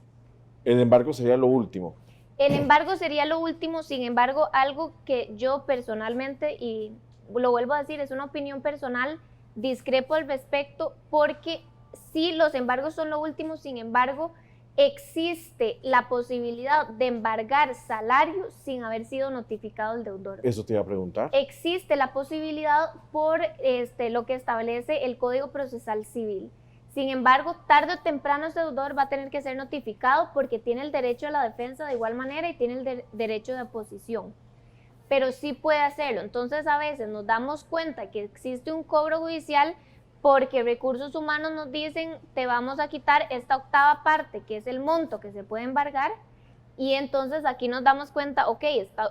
El embargo sería lo último. El embargo sería lo último, sin embargo, algo que yo personalmente, y lo vuelvo a decir, es una opinión personal, discrepo al respecto, porque sí, los embargos son lo último, sin embargo, existe la posibilidad de embargar salarios sin haber sido notificado el deudor. Eso te iba a preguntar. Existe la posibilidad por lo que establece el Código Procesal Civil. Sin embargo, tarde o temprano ese deudor va a tener que ser notificado porque tiene el derecho a la defensa de igual manera y tiene el derecho de oposición. Pero sí puede hacerlo. Entonces, a veces nos damos cuenta que existe un cobro judicial porque Recursos Humanos nos dicen, te vamos a quitar esta octava parte, que es el monto que se puede embargar, y entonces aquí nos damos cuenta, ok,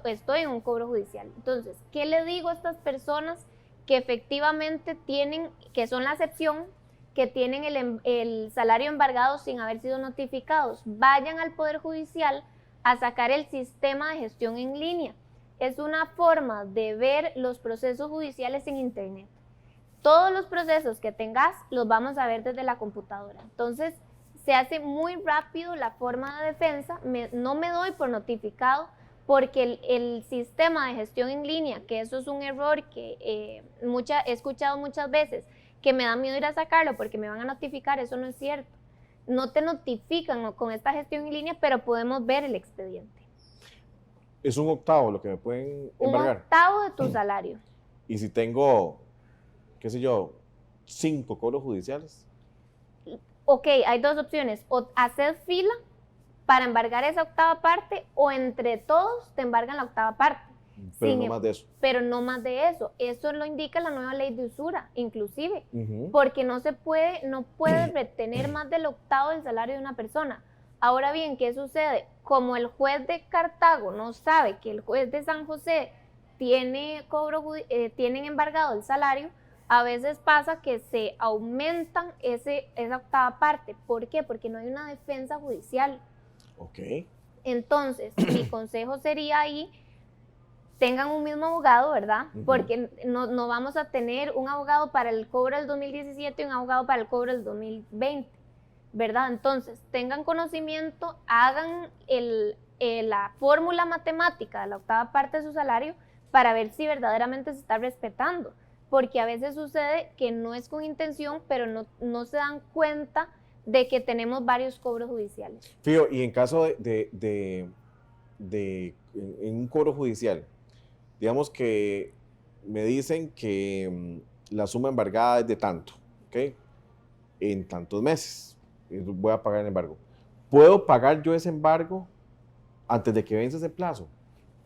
estoy en un cobro judicial. Entonces, ¿qué le digo a estas personas que efectivamente tienen, que son la excepción, que tienen el salario embargado sin haber sido notificados? Vayan al Poder Judicial a sacar el sistema de gestión en línea. Es una forma de ver los procesos judiciales en internet. Todos los procesos que tengas los vamos a ver desde la computadora. Entonces, se hace muy rápido la forma de defensa. No me doy por notificado porque el sistema de gestión en línea, que eso es un error que he escuchado muchas veces, que me da miedo ir a sacarlo porque me van a notificar, eso no es cierto. No te notifican con esta gestión en línea, pero podemos ver el expediente. Es un octavo lo que me pueden embargar. Un octavo de tu salario. Y si tengo, qué sé yo, 5 cobros judiciales. Ok, hay 2 opciones, o hacer fila para embargar esa octava parte, o entre todos te embargan la octava parte. Pero Sin no em- más de eso. Pero no más de eso. Eso lo indica la nueva ley de usura, inclusive, Ujú. porque no puede retener más del octavo del salario de una persona. Ahora bien, ¿qué sucede? Como el juez de Cartago no sabe que el juez de San José tienen embargado el salario, a veces pasa que se aumentan esa octava parte. ¿Por qué? Porque no hay una defensa judicial. Ok. Entonces, mi consejo sería ahí, tengan un mismo abogado, ¿verdad? Ujú. Porque no vamos a tener un abogado para el cobro del 2017 y un abogado para el cobro del 2020, ¿verdad? Entonces, tengan conocimiento, hagan la fórmula matemática de la octava parte de su salario para ver si verdaderamente se está respetando, porque a veces sucede que no es con intención, pero no se dan cuenta de que tenemos varios cobros judiciales. Fío, y en caso en un cobro judicial, digamos que me dicen que la suma embargada es de tanto, ¿ok? En tantos meses, voy a pagar el embargo. ¿Puedo pagar yo ese embargo antes de que vence ese plazo?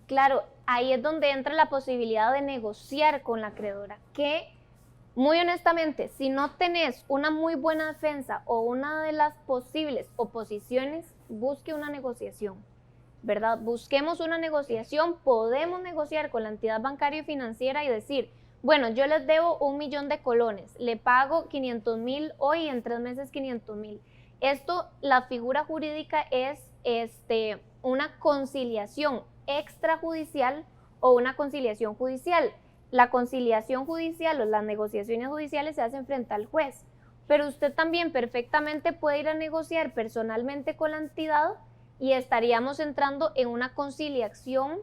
Claro, ahí es donde entra la posibilidad de negociar con la acreedora, que muy honestamente, si no tenés una muy buena defensa o una de las posibles oposiciones, busque una negociación, ¿verdad? Busquemos una negociación, podemos negociar con la entidad bancaria y financiera y decir, bueno, yo les debo 1.000.000 de colones, le pago 500.000 hoy y en 3 meses 500.000. Esto, la figura jurídica es una conciliación extrajudicial o una conciliación judicial. La conciliación judicial o las negociaciones judiciales se hacen frente al juez, pero usted también perfectamente puede ir a negociar personalmente con la entidad y estaríamos entrando en una conciliación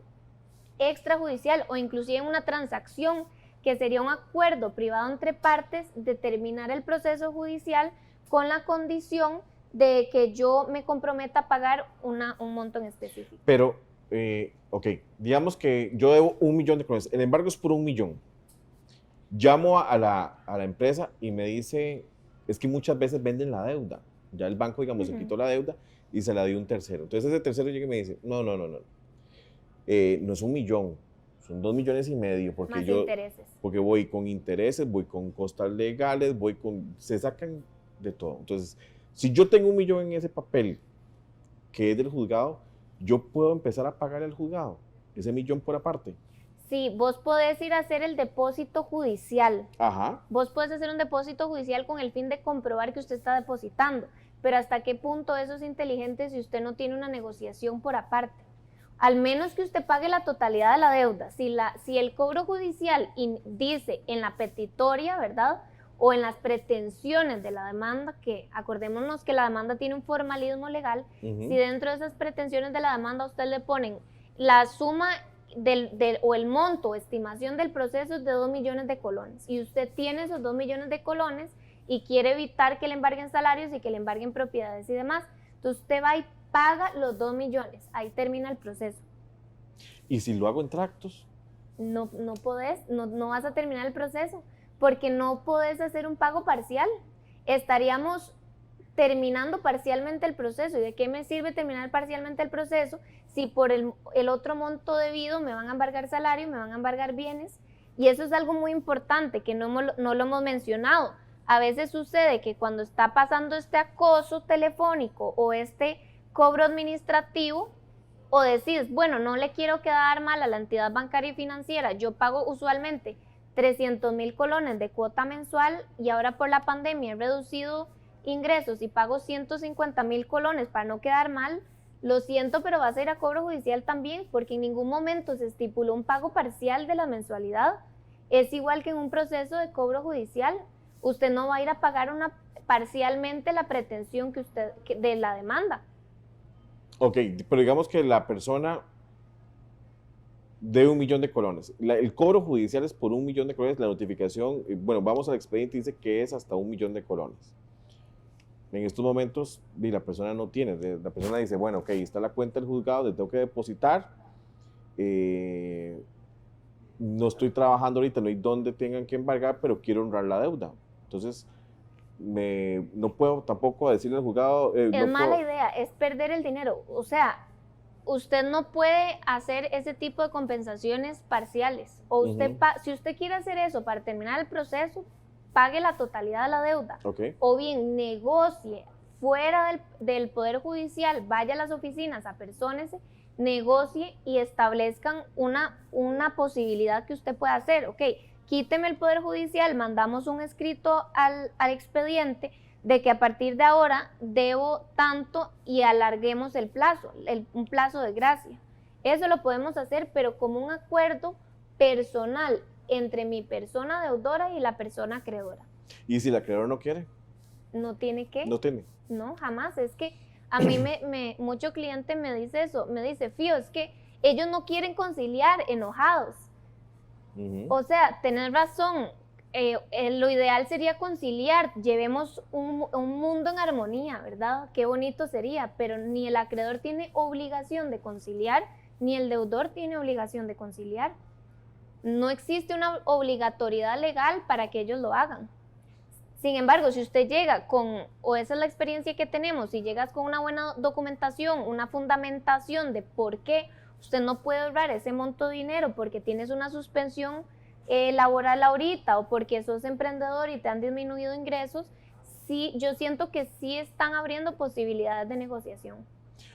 extrajudicial o inclusive en una transacción que sería un acuerdo privado entre partes de terminar el proceso judicial con la condición de que yo me comprometa a pagar un monto en específico. Pero, ok, digamos que yo debo 1.000.000 de colones, el embargo es por 1.000.000. Llamo a la empresa y me dice, es que muchas veces venden la deuda. Ya el banco, digamos, se quitó la deuda y se la dio un tercero. Entonces ese tercero llega y me dice, no es 1.000.000, son 2.5 millones, porque Más intereses. porque voy con intereses, voy con costas legales, se sacan de todo. Entonces, si yo tengo 1.000.000 en ese papel que es del juzgado, yo puedo empezar a pagar al juzgado ese 1.000.000 por aparte. Sí, vos podés ir a hacer el depósito judicial. Ajá. Vos podés hacer un depósito judicial con el fin de comprobar que usted está depositando, pero ¿hasta qué punto eso es inteligente si usted no tiene una negociación por aparte? Al menos que usted pague la totalidad de la deuda. Si el cobro judicial dice en la petitoria, ¿verdad?, o en las pretensiones de la demanda, que acordémonos que la demanda tiene un formalismo legal, si dentro de esas pretensiones de la demanda usted le ponen la suma o el monto o estimación del proceso es de 2 millones de colones y usted tiene esos 2 millones de colones y quiere evitar que le embarguen salarios y que le embarguen propiedades y demás, entonces usted va y paga los 2 millones, ahí termina el proceso. ¿Y si lo hago en tractos? No podés, no vas a terminar el proceso, porque no podés hacer un pago parcial. Estaríamos terminando parcialmente el proceso. ¿Y de qué me sirve terminar parcialmente el proceso si por el otro monto debido me van a embargar salario, me van a embargar bienes? Y eso es algo muy importante que no lo hemos mencionado. A veces sucede que cuando está pasando este acoso telefónico o este cobro administrativo, o decís, bueno, no le quiero quedar mal a la entidad bancaria y financiera, yo pago usualmente 300.000 colones de cuota mensual y ahora por la pandemia he reducido ingresos y pago 150.000 colones para no quedar mal, lo siento, pero vas a ir a cobro judicial también, porque en ningún momento se estipuló un pago parcial de la mensualidad. Es igual que en un proceso de cobro judicial, usted no va a ir a pagar parcialmente la pretensión de la demanda. Ok, pero digamos que la persona debe 1.000.000 de colones. El cobro judicial es por 1.000.000 de colones. La notificación, bueno, vamos al expediente y dice que es hasta 1.000.000 de colones. En estos momentos, la persona no tiene. La persona dice, bueno, ok, está la cuenta del juzgado, le tengo que depositar. No estoy trabajando ahorita, no hay dónde tengan que embargar, pero quiero honrar la deuda. Entonces, no puedo tampoco decirle al juzgado... Es mala idea, es perder el dinero. O sea, usted no puede hacer ese tipo de compensaciones parciales. O usted, si usted quiere hacer eso para terminar el proceso, pague la totalidad de la deuda. O bien negocie fuera del Poder Judicial, vaya a las oficinas, aperdónese, negocie y establezcan una posibilidad que usted pueda hacer. Ok, quíteme el Poder Judicial, mandamos un escrito al expediente de que a partir de ahora debo tanto y alarguemos el plazo, un plazo de gracia. Eso lo podemos hacer, pero como un acuerdo personal entre mi persona deudora y la persona acreedora. ¿Y si la acreedora no quiere? No tiene que. No tiene. No, jamás. Es que a mí mucho cliente me dice eso, me dice, Fío, es que ellos no quieren conciliar enojados. O sea, tenés razón, lo ideal sería conciliar, llevemos un mundo en armonía, ¿verdad? Qué bonito sería, pero ni el acreedor tiene obligación de conciliar, ni el deudor tiene obligación de conciliar. No existe una obligatoriedad legal para que ellos lo hagan. Sin embargo, si usted llega o esa es la experiencia que tenemos, si llegas con una buena documentación, una fundamentación de por qué usted no puede ahorrar ese monto de dinero porque tienes una suspensión laboral ahorita o porque sos emprendedor y te han disminuido ingresos, sí, yo siento que sí están abriendo posibilidades de negociación.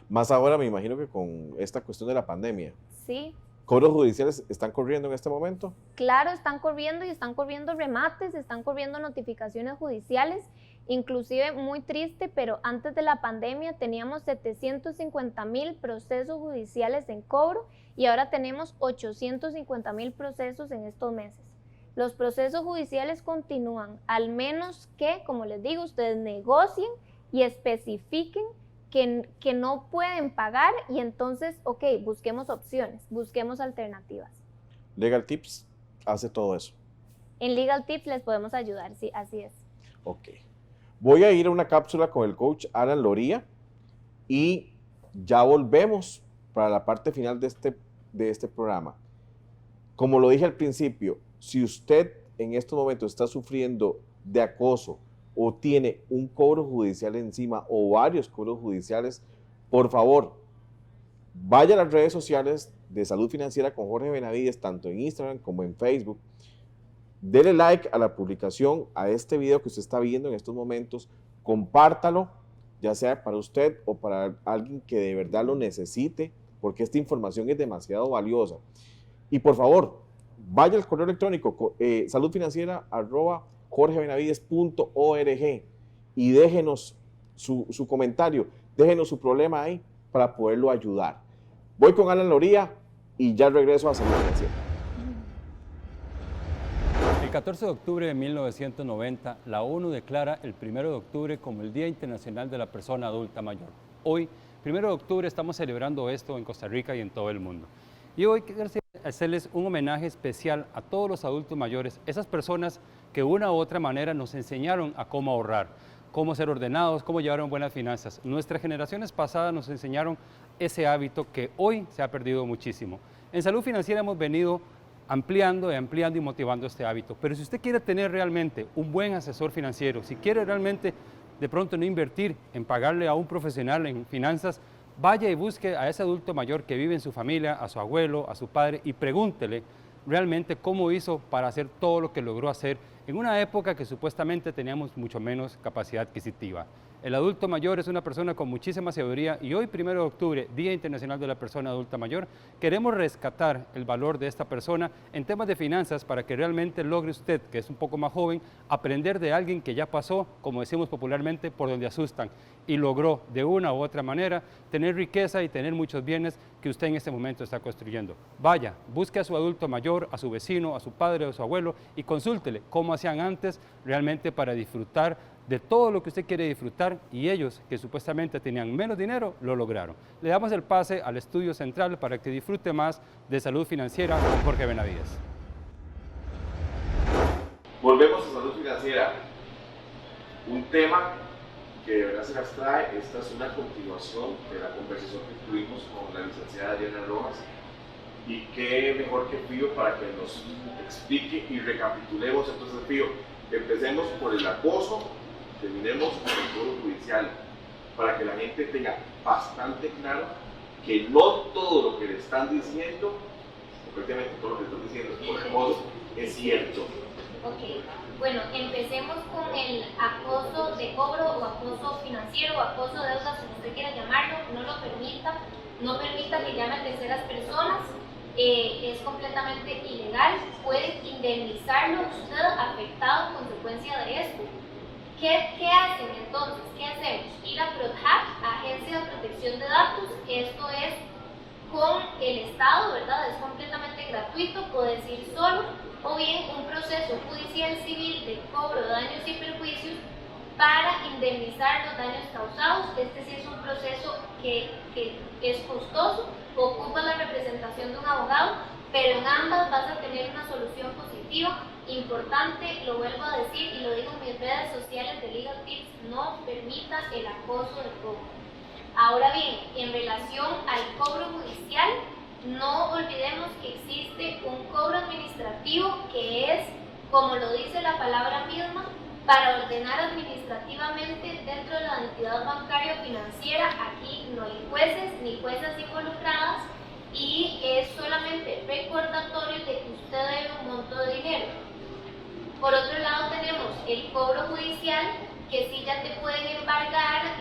Más ahora me imagino que con esta cuestión de la pandemia. Sí. ¿Cobros judiciales están corriendo en este momento? Claro, están corriendo y están corriendo remates, están corriendo notificaciones judiciales, inclusive muy triste, pero antes de la pandemia teníamos 750,000 procesos judiciales en cobro y ahora tenemos 850,000 procesos en estos meses. Los procesos judiciales continúan, al menos que, como les digo, ustedes negocien y especifiquen que no pueden pagar y entonces, ok, busquemos opciones, busquemos alternativas. Legal Tips hace todo eso. En Legal Tips les podemos ayudar, sí, así es. Ok. Voy a ir a una cápsula con el coach Alan Loría y ya volvemos para la parte final de este programa. Como lo dije al principio, si usted en estos momentos está sufriendo de acoso o tiene un cobro judicial encima o varios cobros judiciales, por favor, vaya a las redes sociales de Salud Financiera con Jorge Benavides, tanto en Instagram como en Facebook. Dele like a la publicación, a este video que usted está viendo en estos momentos, compártalo, ya sea para usted o para alguien que de verdad lo necesite, porque esta información es demasiado valiosa. Y por favor, vaya al correo electrónico saludfinanciera@jorgebenavides.org y déjenos su comentario, déjenos su problema ahí para poderlo ayudar. Voy con Alan Loría y ya regreso a Salud Financiera. El 14 de octubre de 1990, la ONU declara el 1 de octubre como el Día Internacional de la Persona Adulta Mayor. Hoy, 1 de octubre, estamos celebrando esto en Costa Rica y en todo el mundo. Y hoy quiero hacerles un homenaje especial a todos los adultos mayores, esas personas que de una u otra manera nos enseñaron a cómo ahorrar, cómo ser ordenados, cómo llevar buenas finanzas. Nuestras generaciones pasadas nos enseñaron ese hábito que hoy se ha perdido muchísimo. En Salud Financiera hemos venido ampliando y motivando este hábito. Pero si usted quiere tener realmente un buen asesor financiero, si quiere realmente de pronto no invertir en pagarle a un profesional en finanzas, vaya y busque a ese adulto mayor que vive en su familia, a su abuelo, a su padre y pregúntele realmente cómo hizo para hacer todo lo que logró hacer en una época que supuestamente teníamos mucho menos capacidad adquisitiva. El adulto mayor es una persona con muchísima sabiduría y hoy, 1 de octubre, Día Internacional de la Persona Adulta Mayor, queremos rescatar el valor de esta persona en temas de finanzas para que realmente logre usted, que es un poco más joven, aprender de alguien que ya pasó, como decimos popularmente, por donde asustan y logró de una u otra manera tener riqueza y tener muchos bienes que usted en este momento está construyendo. Vaya, busque a su adulto mayor, a su vecino, a su padre o a su abuelo y consúltele cómo hacían antes realmente para disfrutar de todo lo que usted quiere disfrutar y ellos, que supuestamente tenían menos dinero, lo lograron. Le damos el pase al estudio central para que disfrute más de Salud Financiera con Jorge Benavides. Volvemos a Salud Financiera. Un tema que de verdad se las trae. Esta es una continuación de la conversación que tuvimos con la licenciada Adriana Rojas. Y qué mejor que Fío para que nos explique y recapitulemos. Entonces, Fío, empecemos por el acoso, terminemos con el cobro judicial, para que la gente tenga bastante claro que no todo lo que le están diciendo, prácticamente todo lo que le están diciendo por acoso, es cierto. Ok, bueno, empecemos con el acoso de cobro o acoso financiero o acoso de deudas, como usted quiera llamarlo. No lo permita, no permita que llame a terceras personas, es completamente ilegal. Puede indemnizarlo usted afectado a consecuencia de esto. ¿Qué hacen entonces? ¿Qué hacemos? Ir a PRODHAC, Agencia de Protección de Datos. Esto es con el Estado, ¿verdad? Es completamente gratuito, puedes ir solo, o bien un proceso judicial civil de cobro de daños y perjuicios para indemnizar los daños causados. Este sí es un proceso que es costoso, ocupa la representación de un abogado, pero en ambas vas a tener una solución positiva. Importante, lo vuelvo a decir y lo digo en mis redes sociales de Legal Tips, no permita el acoso de cobro. Ahora bien, en relación al cobro judicial, no olvidemos que existe un cobro administrativo que es, como lo dice la palabra misma, para ordenar administrativamente dentro de la entidad bancaria o financiera. Aquí no hay jueces ni juezas involucradas y es solamente recordatorio de que usted debe un monto de dinero. Por otro lado tenemos el cobro judicial, que sí ya te pueden embargar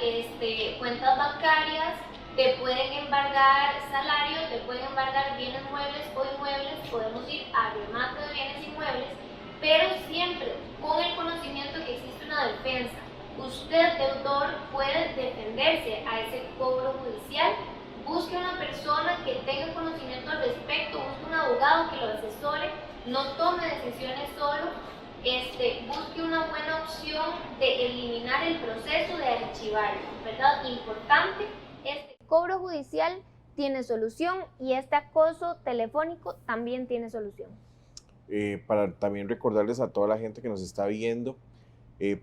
cuentas bancarias, te pueden embargar salarios, te pueden embargar bienes muebles o inmuebles, podemos ir a remate de bienes inmuebles, pero siempre con el conocimiento que existe una defensa. Usted, deudor, puede defenderse a ese cobro judicial. Busque una persona que tenga conocimiento al respecto, busque un abogado que lo asesore, no tome decisiones solo. Busque una buena opción de eliminar el proceso, de archivarlo, ¿verdad? Importante, este cobro judicial tiene solución y este acoso telefónico también tiene solución. Para también recordarles a toda la gente que nos está viendo,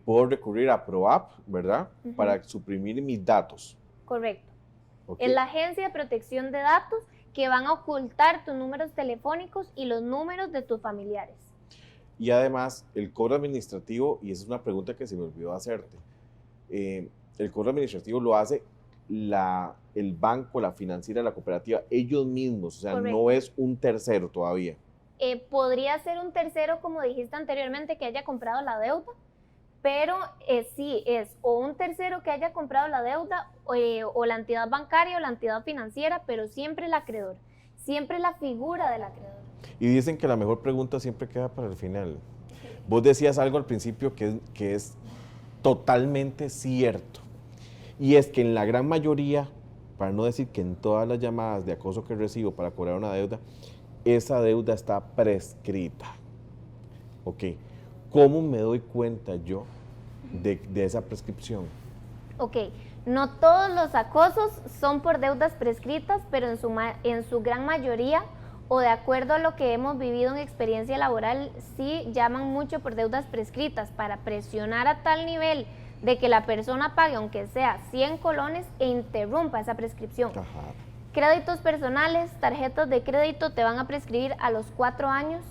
puedo recurrir a ProApp, ¿verdad? Para suprimir mis datos. Correcto. Okay. Es la Agencia de Protección de Datos que van a ocultar tus números telefónicos y los números de tus familiares. Y además, el cobro administrativo, y esa es una pregunta que se me olvidó hacerte, el cobro administrativo lo hace el banco, la financiera, la cooperativa, ellos mismos, o sea, correcto, no es un tercero todavía. Podría ser un tercero, como dijiste anteriormente, que haya comprado la deuda, pero sí es o un tercero que haya comprado la deuda o la entidad bancaria o la entidad financiera, pero siempre el acreedor, siempre la figura del acreedor. Y dicen que la mejor pregunta siempre queda para el final. Vos decías algo al principio que es totalmente cierto, y es que en la gran mayoría, para no decir que en todas las llamadas de acoso que recibo para cobrar una deuda, esa deuda está prescrita. Ok, ¿cómo me doy cuenta yo de esa prescripción? Ok, no todos los acosos son por deudas prescritas, pero en su gran mayoría, o de acuerdo a lo que hemos vivido en experiencia laboral, sí llaman mucho por deudas prescritas para presionar a tal nivel de que la persona pague, aunque sea 100 colones, e interrumpa esa prescripción. Ajá. Créditos personales, tarjetas de crédito te van a prescribir a los 4 años,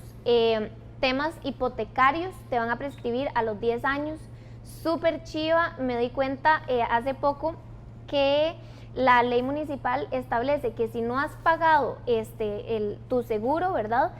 temas hipotecarios te van a prescribir a los 10 años. Súper chiva, me di cuenta hace poco que la ley municipal establece que si no has pagado tu seguro, ¿verdad?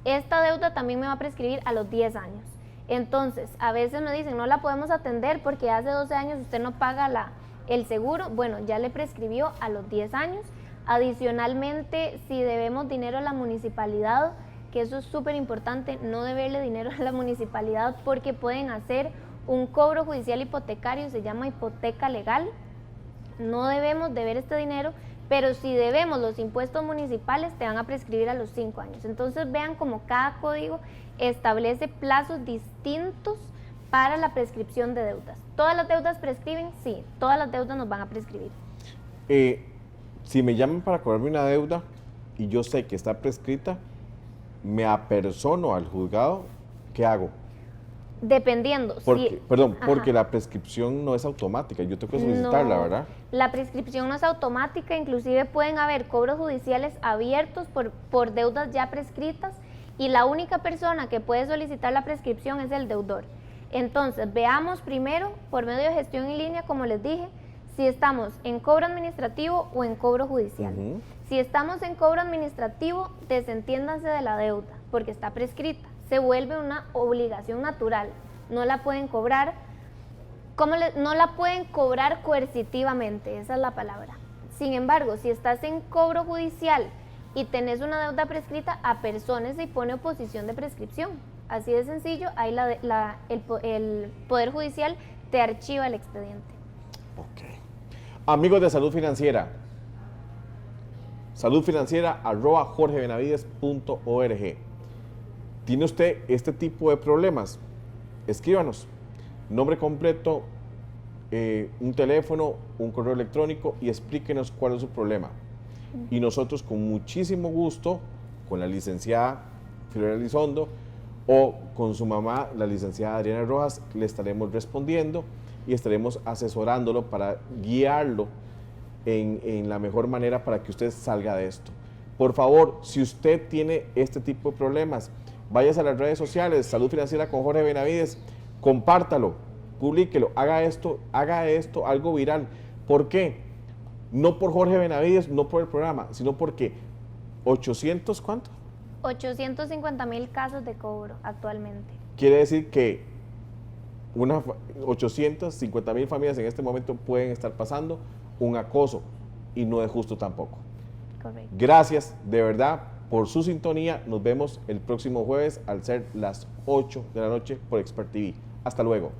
Esta deuda también me va a prescribir a los 10 años. Entonces, a veces me dicen, no la podemos atender porque hace 12 años usted no paga el seguro. Bueno, ya le prescribió a los 10 años. Adicionalmente, si debemos dinero a la municipalidad, que eso es súper importante, no deberle dinero a la municipalidad porque pueden hacer un cobro judicial hipotecario, se llama hipoteca legal. No debemos deber este dinero, pero si debemos los impuestos municipales te van a prescribir a los 5 años. Entonces vean como cada código establece plazos distintos para la prescripción de deudas. ¿Todas las deudas prescriben? Sí, todas las deudas nos van a prescribir. Si me llaman para cobrarme una deuda y yo sé que está prescrita, me apersono al juzgado, ¿qué hago? Dependiendo. Porque la prescripción no es automática, yo tengo que solicitarla, no, ¿verdad? La prescripción no es automática, inclusive pueden haber cobros judiciales abiertos por deudas ya prescritas y la única persona que puede solicitar la prescripción es el deudor. Entonces, veamos primero, por medio de gestión en línea, como les dije, si estamos en cobro administrativo o en cobro judicial. Si estamos en cobro administrativo, desentiéndanse de la deuda, porque está prescrita. Se vuelve una obligación natural. No la pueden cobrar, no la pueden cobrar coercitivamente, esa es la palabra. Sin embargo, si estás en cobro judicial y tenés una deuda prescrita, apérsónese y pone oposición de prescripción. Así de sencillo, ahí el Poder Judicial te archiva el expediente. Ok. Amigos de Salud Financiera, saludfinanciera@jorgebenavides.org. ¿Tiene usted este tipo de problemas? Escríbanos. Nombre completo, un teléfono, un correo electrónico y explíquenos cuál es su problema. Y nosotros con muchísimo gusto, con la licenciada Fiorella Elizondo o con su mamá, la licenciada Adriana Rojas, le estaremos respondiendo y estaremos asesorándolo para guiarlo en la mejor manera para que usted salga de esto. Por favor, si usted tiene este tipo de problemas, váyase a las redes sociales, Salud Financiera con Jorge Benavides, compártalo, publíquelo, haga esto algo viral. ¿Por qué? No por Jorge Benavides, no por el programa, sino porque 800, ¿cuánto? 850,000 casos de cobro actualmente. Quiere decir que 850,000 familias en este momento pueden estar pasando un acoso y no es justo tampoco. Correcto. Gracias de verdad por su sintonía. Nos vemos el próximo jueves al ser las 8 de la noche por Expert TV. Hasta luego.